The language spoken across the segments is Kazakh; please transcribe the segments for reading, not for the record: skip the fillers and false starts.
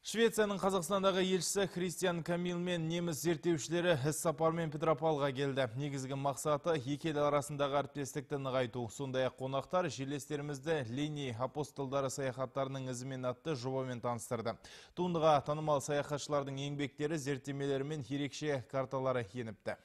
Швецияның Қазақстандағы елшісі Христиан Камил мен неміс зерттеушілері іс-сапармен Петропавлға келді. Негізгі мақсаты екі ел арасындағы әріптестікті нығайту. Сондай-ақ қонақтар жерлестерімізді Линий апостолдары саяхаттарының ізімен атты жобамен таныстырды. Туындыға танымал саяхатшылардың еңбектері, зерттемелері мен ерекше карталары еніпті.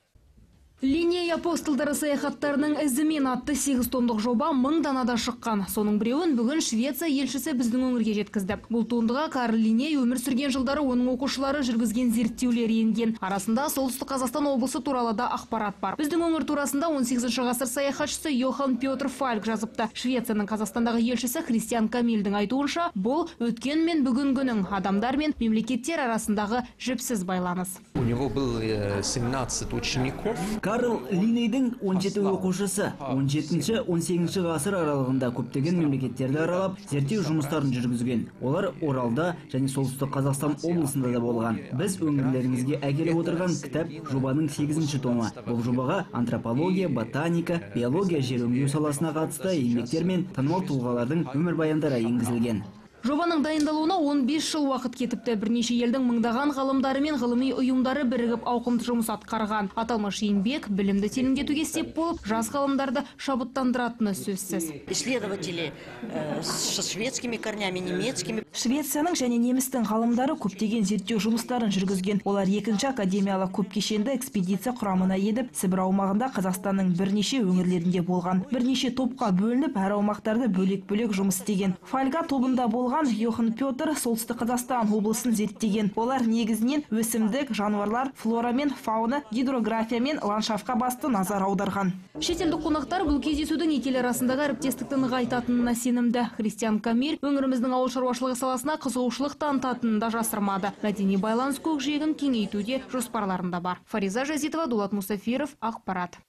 Линий апостолдары саяхаттарының ізімен атты 8 томдық жоба 1000 данада шыққан. Соның біреуін бүгін Швеция елшісі біздің өңірге жеткізді. Бұл туындыға Карл Линней өмір сүрген жылдары оның оқушылары жүргізген зерттеулер енген. Арасында Солтүстік Қазақстан облысы туралы да ақпарат бар. Біздің өңір турасында 18 ғасыр саяхатшысы Йохан Петр Фальк жазыпты. Швецияның Қазақстандағы елшісі Христиан Камилдің айтуынша, бұл өткен мен бүгінгінің адамдар мен мемлекеттер арасындағы жіпсіз байланыс. У него было 17 учеников. Карл Линнейдің 17 оқушысы 17-18 ғасыр аралығында көптеген мемлекеттерді аралап, зерттеу жұмыстарын жүргізген. Олар Оралда және Солтүстік Қазақстан облысында да болған. Біз өңірлеріңізге әкеліп отырған кітап жобаның 8-ші томы. Бұл жобаға антропология, ботаника, биология, жер өңдеу саласына қатысты еңбектер мен танымал тұлғалардың өмірбаяндары енгізілген. Жобаның дайындалуына 15 жыл уақыт кетіпті. Бірнеше елдің мыңдаған ғалымдары мен ғылыми ұйымдары бірігіп ауқымды жұмыс атқарған. Аталмыш еңбек білімді тереңдетуге сеп болып, жас ғалымдарды шабыттандыратыны сөзсіз. Исследователи со шведскими корнями, немецкими. Швецияның және немістің ғалымдары көптеген зерттеу жұмыстарын жүргізген. Олар екінші академиялық көпкешенді экспедиция құрамына едіп, Сібір аумағында Қазақстанның бірнеше өңірлерінде болған. Бірнеше топқа бөлініп, әр аумақтарды бөлек-бөлек жұмыс істеген. Фальга тобында болған Йохан Петр Солтүстік Қазақстан облысын зерттеген. Олар негізінен өсімдік, жануарлар, флора мен фауна, гидрография мен ландшафтқа басты назар аударған. Шетелдік қонақтар бұл кездесудің екі ел арасындағы әріптестікті нығайтатынына сенімді. Христиан Камил өңіріміздің ауыл шаруашылығы саласына қызығушылық танытатынын да жасырмады. Мәдени байланыс көкжиегін кеңейтуде жоспарларында бар. Фариза Жазитова, Дулат Мусафиров, ақпарат.